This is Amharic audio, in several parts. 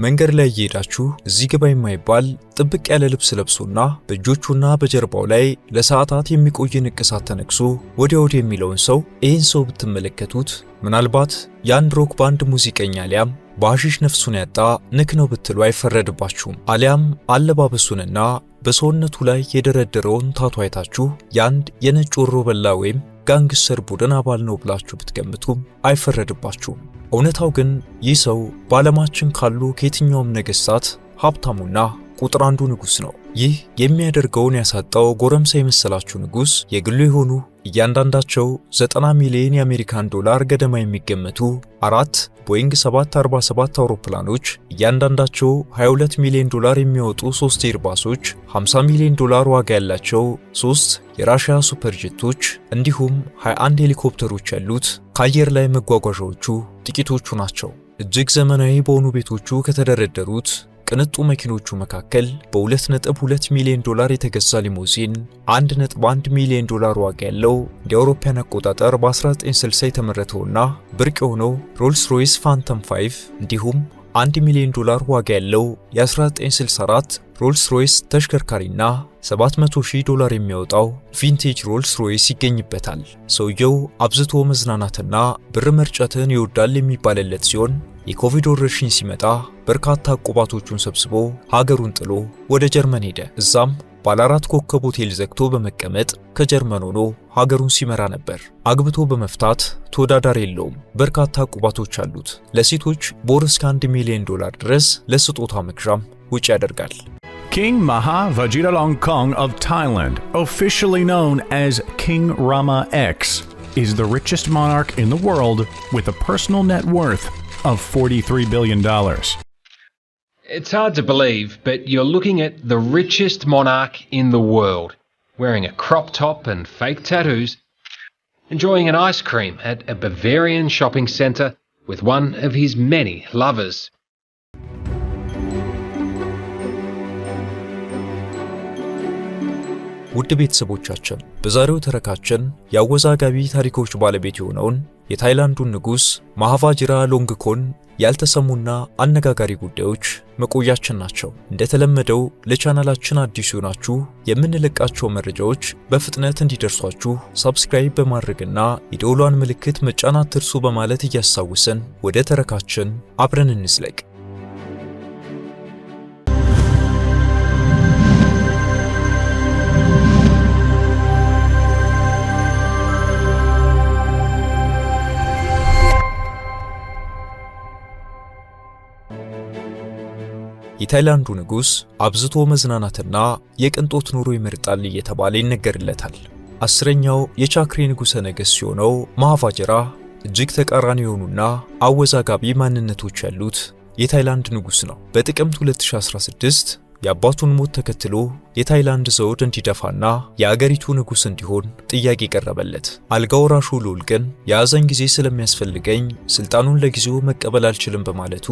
መንገድ ላይ እየሄዳችሁ እዚህ ግባ የማይባል ጥብቅ ያለ ልብስ ለብሶና በእጆቹና በጀርባው ላይ ለሰዓታት የሚቆይ ንቅሳት ተነክሶ ወዲያ ወዲህ የሚለውን ሰው ይህን ሰው ብትመለከቱት ምናልባት የአንድ ሮክ ባንድ ሙዚቀኛ አሊያም በሐሺሽ ነፍሱን ያጣ ንክ ነው ብትሉ አይፈረድባችሁም። አሊያም አለባበሱንና በሰውነቱ ላይ የደረደረውን ታቱ አይታችሁ የአንድ የነጭ ወሮ በላ ወይም ጋንግስተር ቡድን አባል ነው ብላችሁ ብትገምቱም አይፈረድባችሁም። እውነታው ግን ይህ ሰው በዓለማችን ካሉ ከየትኛውም ነገሥታት ሀብታሙና ቁጥር አንዱ ንጉሥ ነው። ይህ የሚያደርገውን ያሳጣው ጎረምሳ የመሰላችሁ ንጉሥ የግሉ የሆኑ እያንዳንዳቸው 90 ሚሊዮን የአሜሪካን ዶላር ገደማ የሚገመቱ 4 ቦይንግ 747 አውሮፕላኖች፣ እያንዳንዳቸው 22 ሚሊዮን ዶላር የሚያወጡ 3 ኤርባሶች፣ 50 ሚሊዮን ዶላር ዋጋ ያላቸው 3 የራሽያ ሱፐር ጀቶች እንዲሁም 21 ሄሊኮፕተሮች ያሉት ከአየር ላይ መጓጓዣዎቹ ጥቂቶቹ ናቸው። እጅግ ዘመናዊ በሆኑ ቤቶቹ ከተደረደሩት ቅንጡ መኪኖቹ መካከል በ2.2 ሚሊዮን ዶላር የተገዛ ሊሞዚን፣ 1.1 ሚሊዮን ዶላር ዋጋ ያለው እንደ አውሮፓውያን አቆጣጠር በ1960 የተመረተውና ብርቅ የሆነው ሮልስ ሮይስ ፋንተም 5 እንዲሁም 1 ሚሊዮን ዶላር ዋጋ ያለው የ1964 ሮልስ ሮይስ ተሽከርካሪና 700,000 ዶላር የሚያወጣው ቪንቴጅ ሮልስ ሮይስ ይገኝበታል። ሰውየው አብዝቶ መዝናናትና ብር መርጨትን ይወዳል የሚባልለት ሲሆን የኮቪድ ወረርሽኝ ሲመጣ በርካታ ዕቁባቶቹን ሰብስቦ ሀገሩን ጥሎ ወደ ጀርመን ሄደ። እዛም ባለ 4 ኮከብ ሆቴል ዘግቶ በመቀመጥ ከጀርመን ሆኖ ሀገሩን ሲመራ ነበር። አግብቶ በመፍታት ተወዳዳሪ የለውም። በርካታ ዕቁባቶች አሉት። ለሴቶች በወር እስከ 1 ሚሊዮን ዶላር ድረስ ለስጦታ መግዣም ውጭ ያደርጋል። King Maha Vajiralongkorn of Thailand, officially known as King Rama X, is the richest monarch in the world with a personal net worth of $43 billion. It's hard to believe, but you're looking at the richest monarch in the world, wearing a crop top and fake tattoos, enjoying an ice cream at a Bavarian shopping centre with one of his many lovers. ውድ ቤተሰቦቻችን በዛሬው ተረካችን ያወዛጋቢ ታሪኮች ባለቤት የሆነውን የታይላንዱን ንጉሥ ማሃቫጅራ ሎንግኮርን ያልተሰሙና አነጋጋሪ ጉዳዮች መቆያችን ናቸው። እንደተለመደው ለቻናላችን አዲስ ሆናችሁ የምንለቃቸው መረጃዎች በፍጥነት እንዲደርሷችሁ ሰብስክራይብ በማድረግና የደወሏን ምልክት መጫን አትርሱ በማለት እያሳውሰን ወደ ተረካችን አብረን እንዝለቅ። የታይላንዱ ንጉሥ አብዝቶ መዝናናትና የቅንጦት ኑሮ ይመርጣል እየተባለ ይነገርለታል። 10ኛው የቻክሪ ንጉሠ ነገሥት ሲሆነው ማሃቫጅራ እጅግ ተቃራኒ የሆኑና አወዛጋቢ ማንነቶች ያሉት የታይላንድ ንጉሥ ነው። በጥቅምት 2016 የአባቱን ሞት ተከትሎ የታይላንድ ዘውድ እንዲደፋና የአገሪቱ ንጉሥ እንዲሆን ጥያቄ ቀረበለት። አልጋ ወራሹ ልዑል ግን የሐዘን ጊዜ ስለሚያስፈልገኝ ስልጣኑን ለጊዜው መቀበል አልችልም በማለቱ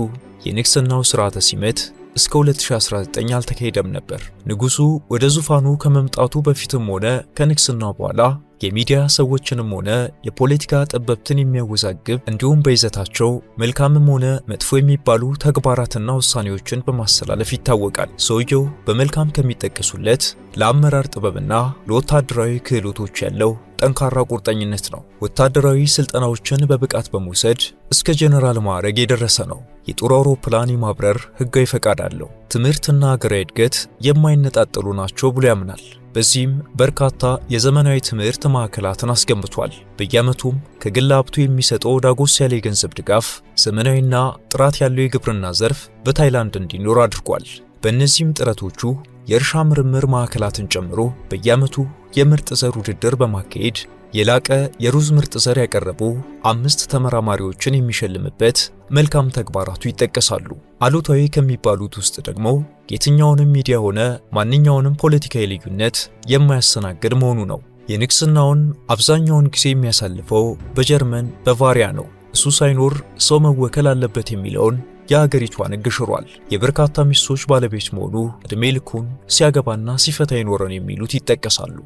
የንግሥናው ሥርዓተ ሲመት እስከ 2019 አልተካሄደም ነበር። ንጉሡ ወደ ዙፋኑ ከመምጣቱ በፊትም ሆነ ከንግሥናው በኋላ የሚዲያ ሰዎችንም ሆነ የፖለቲካ ጠበብትን የሚያወዛግብ እንዲሁም በይዘታቸው መልካምም ሆነ መጥፎ የሚባሉ ተግባራትና ውሳኔዎችን በማስተላለፍ ይታወቃል። ሰውየው በመልካም ከሚጠቀሱለት ለአመራር ጥበብና ለወታደራዊ ክህሎቶች ያለው ጠንካራ ቁርጠኝነት ነው። ወታደራዊ ስልጠናዎችን በብቃት በመውሰድ እስከ ጀነራል ማዕረግ የደረሰ ነው። የጦር አውሮፕላን የማብረር ሕጋዊ ፈቃድ አለው። ትምህርትና ሀገራዊ እድገት የማይነጣጠሉ ናቸው ብሎ ያምናል። በዚህም በርካታ የዘመናዊ ትምህርት ማዕከላትን አስገንብቷል። በየዓመቱም ከግል ሀብቱ የሚሰጠው ዳጎስ ያለ የገንዘብ ድጋፍ ዘመናዊና ጥራት ያለው የግብርና ዘርፍ በታይላንድ እንዲኖር አድርጓል። በእነዚህም ጥረቶቹ የእርሻ ምርምር ማዕከላትን ጨምሮ በየዓመቱ የምርጥ ዘር ውድድር በማካሄድ የላቀ የሩዝ ምርጥ ዘር ያቀረቡ 5 ተመራማሪዎችን የሚሸልምበት መልካም ተግባራቱ ይጠቀሳሉ። አሉታዊ ከሚባሉት ውስጥ ደግሞ የትኛውንም ሚዲያ ሆነ ማንኛውንም ፖለቲካዊ ልዩነት የማያስተናግድ መሆኑ ነው። የንግሥናውን አብዛኛውን ጊዜ የሚያሳልፈው በጀርመን ባቫሪያ ነው። እሱ ሳይኖር ሰው መወከል አለበት የሚለውን የሀገሪቷን ሕግ ሽሯል። የበርካታ ሚስቶች ባለቤት መሆኑ ዕድሜ ልኩን ሲያገባና ሲፈታ ይኖረን የሚሉት ይጠቀሳሉ።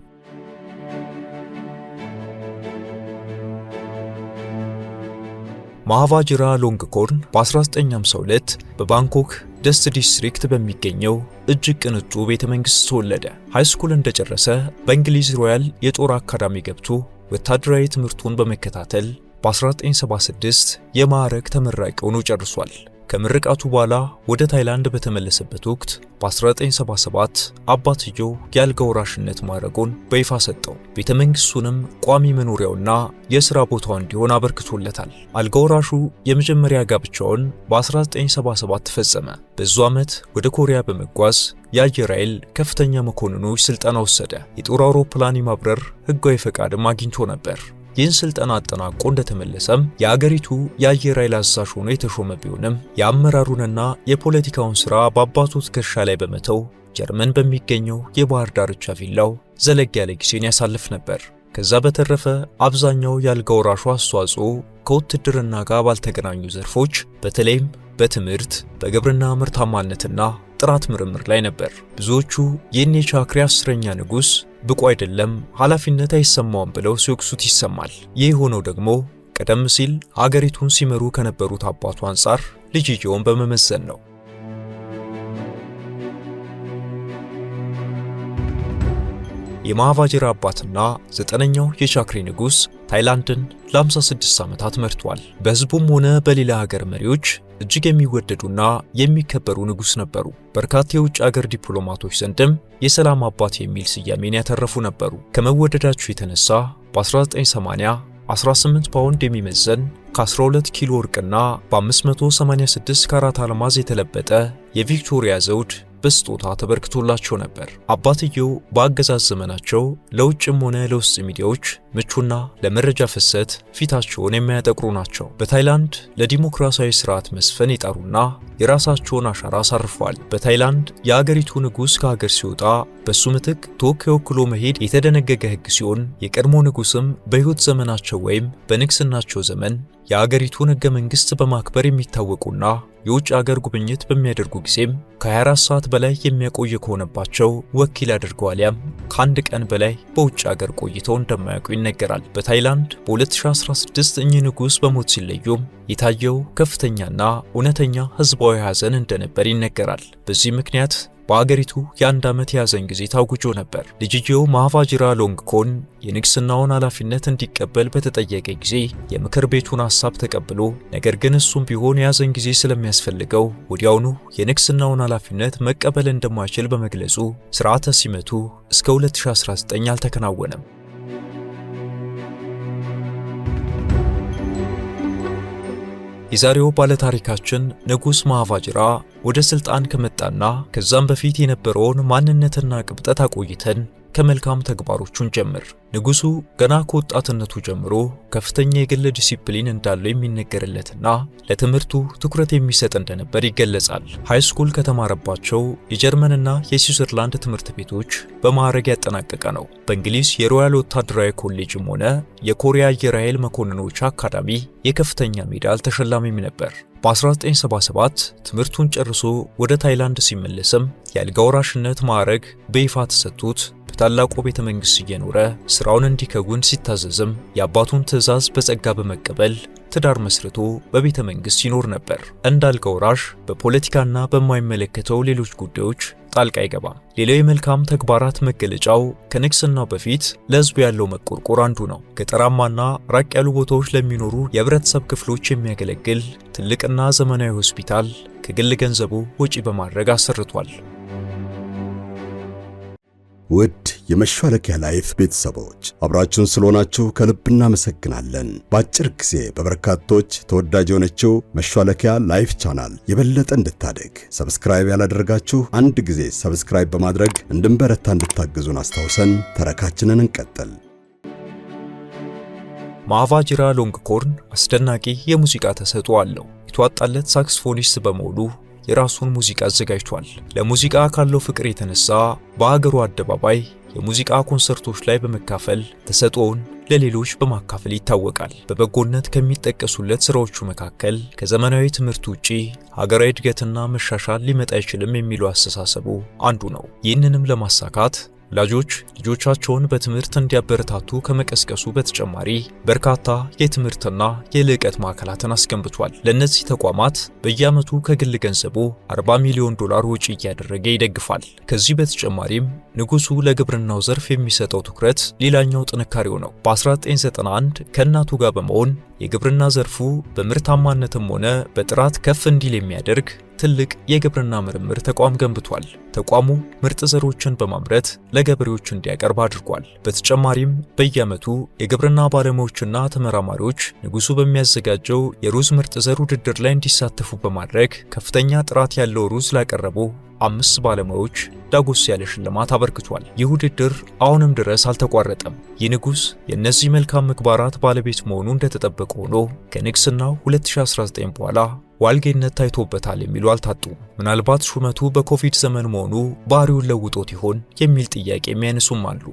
ማሃቫጅራ ሎንግኮርን በ1952 በባንኮክ ደስት ዲስትሪክት በሚገኘው እጅግ ቅንጡ ቤተ መንግሥት ተወለደ። ሃይስኩል እንደጨረሰ በእንግሊዝ ሮያል የጦር አካዳሚ ገብቶ ወታደራዊ ትምህርቱን በመከታተል በ1976 የማዕረግ ተመራቂ ሆኖ ጨርሷል። ከምርቃቱ በኋላ ወደ ታይላንድ በተመለሰበት ወቅት በ1977 አባትየው የአልጋ ወራሽነት ማዕረጉን በይፋ ሰጠው። ቤተ መንግሥቱንም ቋሚ መኖሪያውና የሥራ ቦታው እንዲሆን አበርክቶለታል። አልጋ ወራሹ የመጀመሪያ ጋብቻውን በ1977 ፈጸመ። በዙ ዓመት ወደ ኮሪያ በመጓዝ የአየር ኃይል ከፍተኛ መኮንኖች ሥልጠና ወሰደ። የጦር አውሮፕላን የማብረር ሕጋዊ ፈቃድም አግኝቶ ነበር። ይህን ስልጠና አጠናቆ እንደተመለሰም የአገሪቱ የአየር ኃይል አዛዥ ሆኖ የተሾመ ቢሆንም የአመራሩንና የፖለቲካውን ሥራ በአባቱ ትከሻ ላይ በመተው ጀርመን በሚገኘው የባህር ዳርቻ ቪላው ዘለግ ያለ ጊዜን ያሳልፍ ነበር። ከዛ በተረፈ አብዛኛው የአልጋ ወራሹ አስተዋጽኦ ከውትድርና ጋር ባልተገናኙ ዘርፎች በተለይም በትምህርት፣ በግብርና ምርታማነትና ጥራት ምርምር ላይ ነበር። ብዙዎቹ ይህን የቻክሪ 10ኛ ንጉሥ ብቁ አይደለም፣ ኃላፊነት አይሰማውም ብለው ሲወቅሱት ይሰማል። ይህ ሆነው ደግሞ ቀደም ሲል አገሪቱን ሲመሩ ከነበሩት አባቱ አንጻር ልጅየውን በመመዘን ነው። የማሃቫጅራ አባትና 9ኛው የቻክሪ ንጉሥ ታይላንድን ለ56 ዓመታት መርቷል። በሕዝቡም ሆነ በሌላ ሀገር መሪዎች እጅግ የሚወደዱና የሚከበሩ ንጉሥ ነበሩ። በርካታ የውጭ ሀገር ዲፕሎማቶች ዘንድም የሰላም አባት የሚል ስያሜን ያተረፉ ነበሩ። ከመወደዳቸው የተነሳ በ1980 18 ፓውንድ የሚመዘን ከ12 ኪሎ ወርቅና በ586 ካራት አልማዝ የተለበጠ የቪክቶሪያ ዘውድ በስጦታ ተበርክቶላቸው ነበር። አባትየው በአገዛዝ ዘመናቸው ለውጭም ሆነ ለውስጥ ሚዲያዎች ምቹና ለመረጃ ፍሰት ፊታቸውን የሚያጠቁሩ ናቸው። በታይላንድ ለዲሞክራሲያዊ ስርዓት መስፈን የጣሩና የራሳቸውን አሻራ አሳርፈዋል። በታይላንድ የአገሪቱ ንጉሥ ከሀገር ሲወጣ በሱ ምትክ ተወካይ ወክሎ መሄድ የተደነገገ ሕግ ሲሆን የቀድሞ ንጉሥም በሕይወት ዘመናቸው ወይም በንግስናቸው ዘመን የአገሪቱን ሕገ መንግሥት በማክበር የሚታወቁና የውጭ አገር ጉብኝት በሚያደርጉ ጊዜም ከ24 ሰዓት በላይ የሚያቆይ ከሆነባቸው ወኪል አድርገዋል። ያም ከአንድ ቀን በላይ በውጭ አገር ቆይተው እንደማያውቁ ይነገራል። በታይላንድ በ2016 እኚህ ንጉሥ በሞት ሲለዩም የታየው ከፍተኛና እውነተኛ ሕዝባዊ ሐዘን እንደነበር ይነገራል። በዚህ ምክንያት በአገሪቱ የ1 ዓመት የሐዘን ጊዜ ታውጆ ነበር። ልጅየው ማሃቫጅራ ሎንግኮን የንግስናውን ኃላፊነት እንዲቀበል በተጠየቀ ጊዜ የምክር ቤቱን ሐሳብ ተቀብሎ ነገር ግን እሱም ቢሆን የሐዘን ጊዜ ስለሚያስፈልገው ወዲያውኑ የንግስናውን ኃላፊነት መቀበል እንደማይችል በመግለጹ ሥርዓተ ሲመቱ እስከ 2019 አልተከናወነም። የዛሬው ባለታሪካችን ንጉሥ ማሃቫጅራ ወደ ስልጣን ከመጣና ከዛም በፊት የነበረውን ማንነትና ቅብጠት አቆይተን ከመልካም ተግባሮቹን ጀምር። ንጉሱ ገና ከወጣትነቱ ጀምሮ ከፍተኛ የግል ዲሲፕሊን እንዳለው የሚነገርለትና ለትምህርቱ ትኩረት የሚሰጥ እንደነበር ይገለጻል። ሃይስኩል ከተማረባቸው የጀርመንና የስዊዘርላንድ ትምህርት ቤቶች በማዕረግ ያጠናቀቀ ነው። በእንግሊዝ የሮያል ወታደራዊ ኮሌጅም ሆነ የኮሪያ አየር ኃይል መኮንኖች አካዳሚ የከፍተኛ ሜዳል ተሸላሚም ነበር። በ1977 ትምህርቱን ጨርሶ ወደ ታይላንድ ሲመለስም የአልጋ ወራሽነት ማዕረግ በይፋ ተሰጥቶት በታላቁ ቤተ መንግሥት እየኖረ ስራውን እንዲከውን ሲታዘዝም የአባቱን ትዕዛዝ በጸጋ በመቀበል ትዳር መስርቶ በቤተ መንግሥት ይኖር ነበር። እንደ አልጋ ወራሽ በፖለቲካና በማይመለከተው ሌሎች ጉዳዮች ጣልቃ አይገባም። ሌላው የመልካም ተግባራት መገለጫው ከንግስናው በፊት ለሕዝቡ ያለው መቆርቆር አንዱ ነው። ገጠራማና ራቅ ያሉ ቦታዎች ለሚኖሩ የህብረተሰብ ክፍሎች የሚያገለግል ትልቅና ዘመናዊ ሆስፒታል ከግል ገንዘቡ ወጪ በማድረግ አሰርቷል። ውድ የመሿለኪያ ላይፍ ቤተሰቦች አብራችሁን ስለሆናችሁ ከልብ እናመሰግናለን። በአጭር ጊዜ በበርካቶች ተወዳጅ የሆነችው መሿለኪያ ላይፍ ቻናል የበለጠ እንድታደግ ሰብስክራይብ ያላደረጋችሁ አንድ ጊዜ ሰብስክራይብ በማድረግ እንድንበረታ እንድታግዙን አስታውሰን ተረካችንን እንቀጥል። ማሃቫጅራ ሎንግኮርን አስደናቂ የሙዚቃ ተሰጥኦ አለው። የተዋጣለት ሳክስፎኒስት በመሆኑ የራሱን ሙዚቃ አዘጋጅቷል። ለሙዚቃ ካለው ፍቅር የተነሳ በአገሩ አደባባይ የሙዚቃ ኮንሰርቶች ላይ በመካፈል ተሰጥኦውን ለሌሎች በማካፈል ይታወቃል። በበጎነት ከሚጠቀሱለት ስራዎቹ መካከል ከዘመናዊ ትምህርት ውጪ ሀገራዊ እድገትና መሻሻል ሊመጣ አይችልም የሚለው አስተሳሰቡ አንዱ ነው። ይህንንም ለማሳካት ወላጆች ልጆቻቸውን በትምህርት እንዲያበረታቱ ከመቀስቀሱ በተጨማሪ በርካታ የትምህርትና የልዕቀት ማዕከላትን አስገንብቷል። ለእነዚህ ተቋማት በየዓመቱ ከግል ገንዘቡ 40 ሚሊዮን ዶላር ወጪ እያደረገ ይደግፋል። ከዚህ በተጨማሪም ንጉሱ ለግብርናው ዘርፍ የሚሰጠው ትኩረት ሌላኛው ጥንካሬው ነው። በ1991 ከእናቱ ጋር በመሆን የግብርና ዘርፉ በምርታማነትም ሆነ በጥራት ከፍ እንዲል የሚያደርግ ትልቅ የግብርና ምርምር ተቋም ገንብቷል። ተቋሙ ምርጥ ዘሮችን በማምረት ለገበሬዎች እንዲያቀርብ አድርጓል። በተጨማሪም በየዓመቱ የግብርና ባለሙያዎችና ተመራማሪዎች ንጉሱ በሚያዘጋጀው የሩዝ ምርጥ ዘር ውድድር ላይ እንዲሳተፉ በማድረግ ከፍተኛ ጥራት ያለው ሩዝ ላቀረቡ 5 ባለሙያዎች ዳጎስ ያለ ሽልማት አበርክቷል። ይህ ውድድር አሁንም ድረስ አልተቋረጠም። ይህ ንጉስ የእነዚህ መልካም ምግባራት ባለቤት መሆኑ እንደተጠበቀ ሆኖ ከንግስናው 2019 በኋላ ዋልጌነት ታይቶበታል የሚሉ አልታጡም። ምናልባት ሹመቱ በኮቪድ ዘመን መሆኑ ባህሪውን ለውጦት ይሆን የሚል ጥያቄ የሚያነሱም አሉ።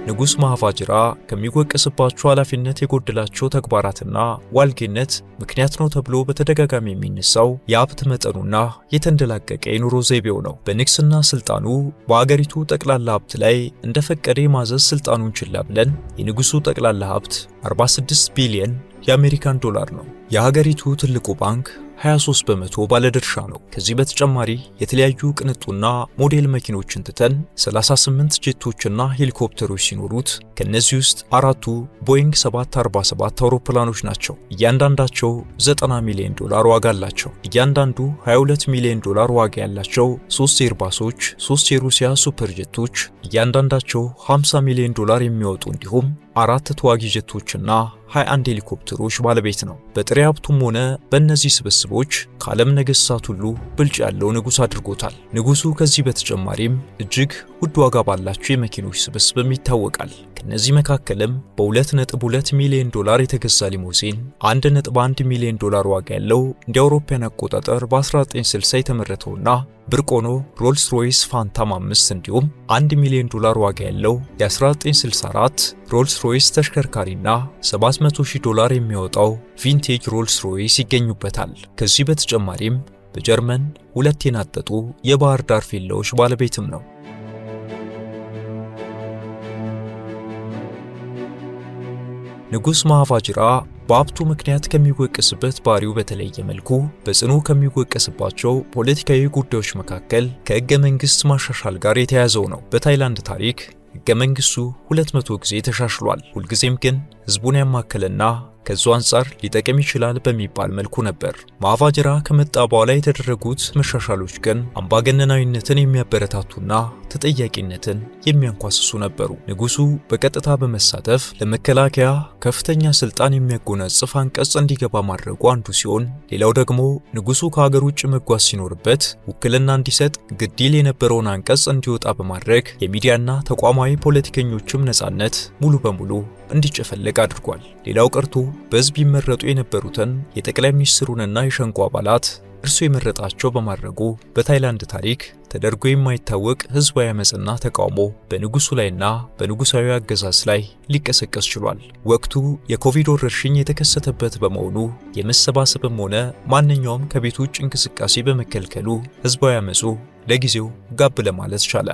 ንጉስ ማሃቫጅራ ከሚወቀስባቸው ኃላፊነት የጎደላቸው ተግባራትና ዋልጌነት ምክንያት ነው ተብሎ በተደጋጋሚ የሚነሳው የሀብት መጠኑና የተንደላቀቀ የኑሮ ዘይቤው ነው። በንግስና ስልጣኑ በአገሪቱ ጠቅላላ ሀብት ላይ እንደፈቀደ የማዘዝ ስልጣኑን ችላ ብለን የንጉሱ ጠቅላላ ሀብት 46 ቢሊዮን የአሜሪካን ዶላር ነው። የሀገሪቱ ትልቁ ባንክ 23 በመቶ ባለድርሻ ነው። ከዚህ በተጨማሪ የተለያዩ ቅንጡና ሞዴል መኪኖችን ትተን 38 ጄቶችና ሄሊኮፕተሮች ሲኖሩት ከነዚህ ውስጥ 4ቱ ቦይንግ 747 አውሮፕላኖች ናቸው። እያንዳንዳቸው 90 ሚሊዮን ዶላር ዋጋ አላቸው። እያንዳንዱ 22 ሚሊዮን ዶላር ዋጋ ያላቸው 3 ኤርባሶች፣ 3 የሩሲያ ሱፐር ጄቶች እያንዳንዳቸው 50 ሚሊዮን ዶላር የሚወጡ እንዲሁም 4 ተዋጊ ጄቶችና 21 ሄሊኮፕተሮች ባለቤት ነው። በጥሬ ሀብቱም ሆነ በእነዚህ ስብስቦች ከዓለም ነገሥታት ሁሉ ብልጫ ያለው ንጉስ አድርጎታል። ንጉሱ ከዚህ በተጨማሪም እጅግ ውድ ዋጋ ባላቸው የመኪኖች ስብስብም ይታወቃል። ከነዚህ መካከልም በ2.2 ሚሊዮን ዶላር የተገዛ ሊሞዚን፣ 1.1 ሚሊዮን ዶላር ዋጋ ያለው እንደ አውሮፓውያን አቆጣጠር በ1960 የተመረተውና ብርቅ ሆኖ ሮልስ ሮይስ ፋንታም 5 እንዲሁም 1 ሚሊዮን ዶላር ዋጋ ያለው የ1964 ሮልስ ሮይስ ተሽከርካሪና 700,000 ዶላር የሚያወጣው ቪንቴጅ ሮልስ ሮይስ ይገኙበታል። ከዚህ በተጨማሪም በጀርመን 2 የናጠጡ የባህር ዳር ቪላዎች ባለቤትም ነው። ንጉስ ማሃቫጅራ በሀብቱ ምክንያት ከሚወቀስበት ባህሪው በተለየ መልኩ በጽኑ ከሚወቀስባቸው ፖለቲካዊ ጉዳዮች መካከል ከሕገ መንግሥት ማሻሻል ጋር የተያያዘው ነው። በታይላንድ ታሪክ ሕገ መንግሥቱ 200 ጊዜ ተሻሽሏል። ሁልጊዜም ግን ሕዝቡን ያማከለና ከዙ አንጻር ሊጠቅም ይችላል በሚባል መልኩ ነበር። ማሃቫጅራ ከመጣ በኋላ የተደረጉት መሻሻሎች ግን አምባገነናዊነትን የሚያበረታቱና ተጠያቂነትን የሚያንኳስሱ ነበሩ። ንጉሱ በቀጥታ በመሳተፍ ለመከላከያ ከፍተኛ ስልጣን የሚያጎናጽፍ አንቀጽ እንዲገባ ማድረጉ አንዱ ሲሆን፣ ሌላው ደግሞ ንጉሱ ከሀገር ውጭ መጓዝ ሲኖርበት ውክልና እንዲሰጥ ግድ ይል የነበረውን አንቀጽ እንዲወጣ በማድረግ የሚዲያና ተቋማዊ ፖለቲከኞችም ነጻነት ሙሉ በሙሉ እንዲጨፈለቅ አድርጓል። ሌላው ቀርቶ በሕዝብ ይመረጡ የነበሩትን የጠቅላይ ሚኒስትሩንና የሸንጎ አባላት እርሱ የመረጣቸው በማድረጉ በታይላንድ ታሪክ ተደርጎ የማይታወቅ ሕዝባዊ አመጽና ተቃውሞ በንጉሱ ላይና በንጉሳዊ አገዛዝ ላይ ሊቀሰቀስ ችሏል። ወቅቱ የኮቪድ ወረርሽኝ የተከሰተበት በመሆኑ የመሰባሰብም ሆነ ማንኛውም ከቤት ውጭ እንቅስቃሴ በመከልከሉ ሕዝባዊ አመጹ ለጊዜው ጋብ ለማለት ቻለ።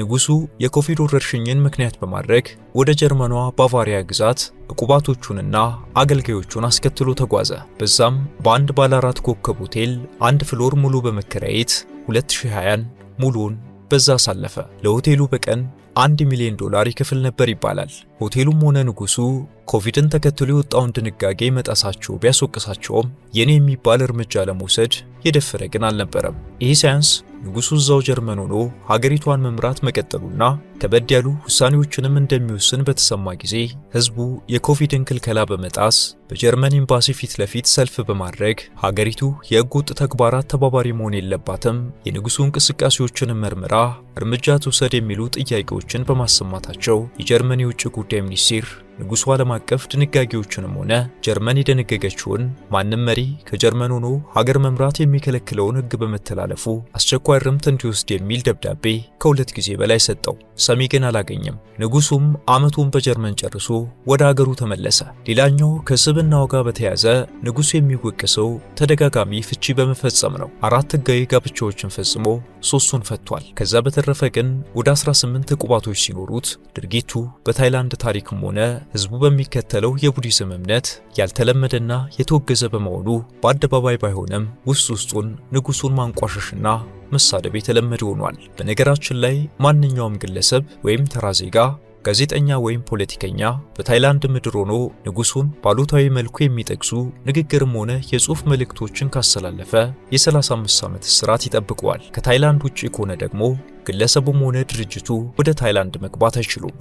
ንጉሱ የኮቪድ ወረርሽኝን ምክንያት በማድረግ ወደ ጀርመኗ ባቫሪያ ግዛት ዕቁባቶቹንና አገልጋዮቹን አስከትሎ ተጓዘ። በዛም በአንድ ባለ 4 ኮከብ ሆቴል 1 ፍሎር ሙሉ በመከራየት 2020ን ሙሉውን በዛ አሳለፈ። ለሆቴሉ በቀን 1 ሚሊዮን ዶላር ይከፍል ነበር ይባላል። ሆቴሉም ሆነ ንጉሱ ኮቪድን ተከትሎ የወጣውን ድንጋጌ መጣሳቸው ቢያስወቅሳቸውም የኔ የሚባል እርምጃ ለመውሰድ የደፈረ ግን አልነበረም። ይህ ሳያንስ ንጉሱ እዛው ጀርመን ሆኖ ሀገሪቷን መምራት መቀጠሉና ከበድ ያሉ ውሳኔዎችንም እንደሚወስን በተሰማ ጊዜ ህዝቡ የኮቪድን ክልከላ በመጣስ በጀርመን ኤምባሲ ፊት ለፊት ሰልፍ በማድረግ ሀገሪቱ የሕገ ወጥ ተግባራት ተባባሪ መሆን የለባትም፣ የንጉሱ እንቅስቃሴዎችን መርምራ እርምጃ ትውሰድ የሚሉ ጥያቄዎችን በማሰማታቸው የጀርመን የውጭ ጉዳይ ሚኒስቴር ንጉሱ ዓለም አቀፍ ድንጋጌዎችንም ሆነ ጀርመን የደነገገችውን ማንም መሪ ከጀርመን ሆኖ ሀገር መምራት የሚከለክለውን ሕግ በመተላለፉ አስቸኳይ እርምት እንዲወስድ የሚል ደብዳቤ ከ2 ጊዜ በላይ ሰጠው። ሰሚ ግን አላገኘም። ንጉሱም ዓመቱን በጀርመን ጨርሶ ወደ ሀገሩ ተመለሰ። ሌላኛው ከስብናው ጋር በተያያዘ ንጉሱ የሚወቀሰው ተደጋጋሚ ፍቺ በመፈጸም ነው። 4 ሕጋዊ ጋብቻዎችን ፈጽሞ 3ቱን ፈቷል። ከዛ በተረፈ ግን ወደ 18 ዕቁባቶች ሲኖሩት ድርጊቱ በታይላንድ ታሪክም ሆነ ህዝቡ በሚከተለው የቡዲዝም እምነት ያልተለመደና የተወገዘ በመሆኑ በአደባባይ ባይሆንም ውስጡን ንጉሱን ማንቋሸሽና መሳደብ የተለመደ ሆኗል። በነገራችን ላይ ማንኛውም ግለሰብ ወይም ተራ ዜጋ፣ ጋዜጠኛ ወይም ፖለቲከኛ በታይላንድ ምድር ሆኖ ንጉሱን ባሉታዊ መልኩ የሚጠቅሱ ንግግርም ሆነ የጽሑፍ መልእክቶችን ካስተላለፈ የ35 ዓመት እስራት ይጠብቀዋል። ከታይላንድ ውጪ ከሆነ ደግሞ ግለሰቡም ሆነ ድርጅቱ ወደ ታይላንድ መግባት አይችሉም።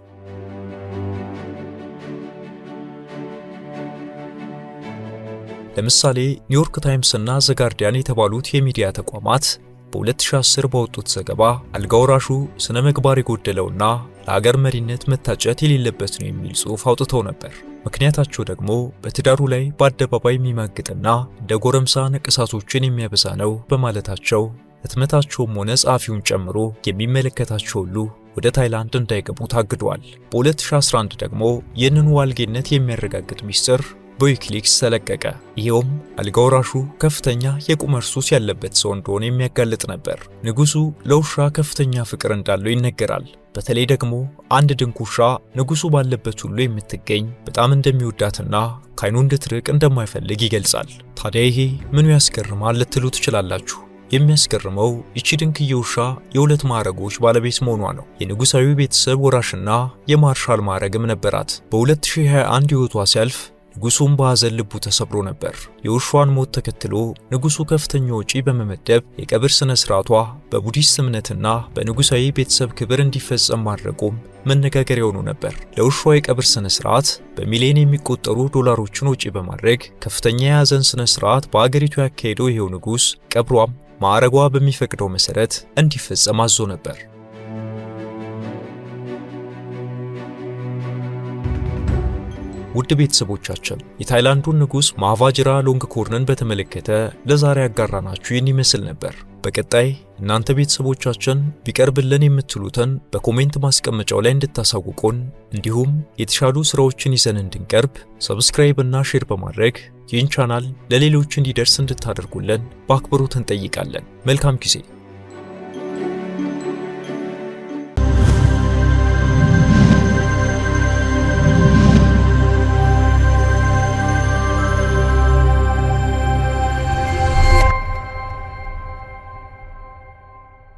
ለምሳሌ ኒውዮርክ ታይምስ እና ዘ ጋርዲያን የተባሉት የሚዲያ ተቋማት በ2010 ባወጡት ዘገባ አልጋ ወራሹ ስነ ምግባር የጎደለውና ለሀገር መሪነት መታጨት የሌለበት ነው የሚል ጽሑፍ አውጥተው ነበር። ምክንያታቸው ደግሞ በትዳሩ ላይ በአደባባይ የሚማግጥና እንደ ጎረምሳ ንቅሳቶችን የሚያበዛ ነው በማለታቸው ህትመታቸውም ሆነ ጸሐፊውን ጨምሮ የሚመለከታቸው ሁሉ ወደ ታይላንድ እንዳይገቡ ታግደዋል። በ2011 ደግሞ ይህንን ዋልጌነት የሚያረጋግጥ ሚስጥር በዊኪሊክስ ተለቀቀ። ይሄውም አልጋ ወራሹ ከፍተኛ የቁማር ሱስ ያለበት ሰው እንደሆነ የሚያጋልጥ ነበር። ንጉሱ ለውሻ ከፍተኛ ፍቅር እንዳለው ይነገራል። በተለይ ደግሞ አንድ ድንክ ውሻ ንጉሱ ባለበት ሁሉ የምትገኝ በጣም እንደሚወዳትና ከዓይኑ እንድትርቅ እንደማይፈልግ ይገልጻል። ታዲያ ይሄ ምኑ ያስገርማል ልትሉ ትችላላችሁ። የሚያስገርመው ይቺ ድንክዬ ውሻ የ2 ማዕረጎች ባለቤት መሆኗ ነው። የንጉሳዊ ቤተሰብ ወራሽና የማርሻል ማዕረግም ነበራት። በ2021 ሕይወቷ ሲያልፍ ንጉሱም በሐዘን ልቡ ተሰብሮ ነበር። የውሻዋን ሞት ተከትሎ ንጉሱ ከፍተኛ ወጪ በመመደብ የቀብር ስነ ስርዓቷ በቡዲስት እምነትና በንጉሳዊ ቤተሰብ ክብር እንዲፈጸም ማድረጉም መነጋገሪያ ሆኖ ነበር። ለውሻዋ የቀብር ስነ ስርዓት በሚሊዮን የሚቆጠሩ ዶላሮችን ወጪ በማድረግ ከፍተኛ የሐዘን ስነ ስርዓት በአገሪቱ ያካሄደው ይሄው ንጉስ ቀብሯም ማዕረጓ በሚፈቅደው መሰረት እንዲፈጸም አዞ ነበር። ውድ ቤተሰቦቻችን የታይላንዱን ንጉስ ማሃቫጅራ ሎንግኮርንን በተመለከተ ለዛሬ ያጋራናችሁ ይህን ይመስል ነበር። በቀጣይ እናንተ ቤተሰቦቻችን ቢቀርብልን የምትሉትን በኮሜንት ማስቀመጫው ላይ እንድታሳውቁን እንዲሁም የተሻሉ ስራዎችን ይዘን እንድንቀርብ ሰብስክራይብ እና ሼር በማድረግ ይህን ቻናል ለሌሎች እንዲደርስ እንድታደርጉልን በአክብሮት እንጠይቃለን። መልካም ጊዜ።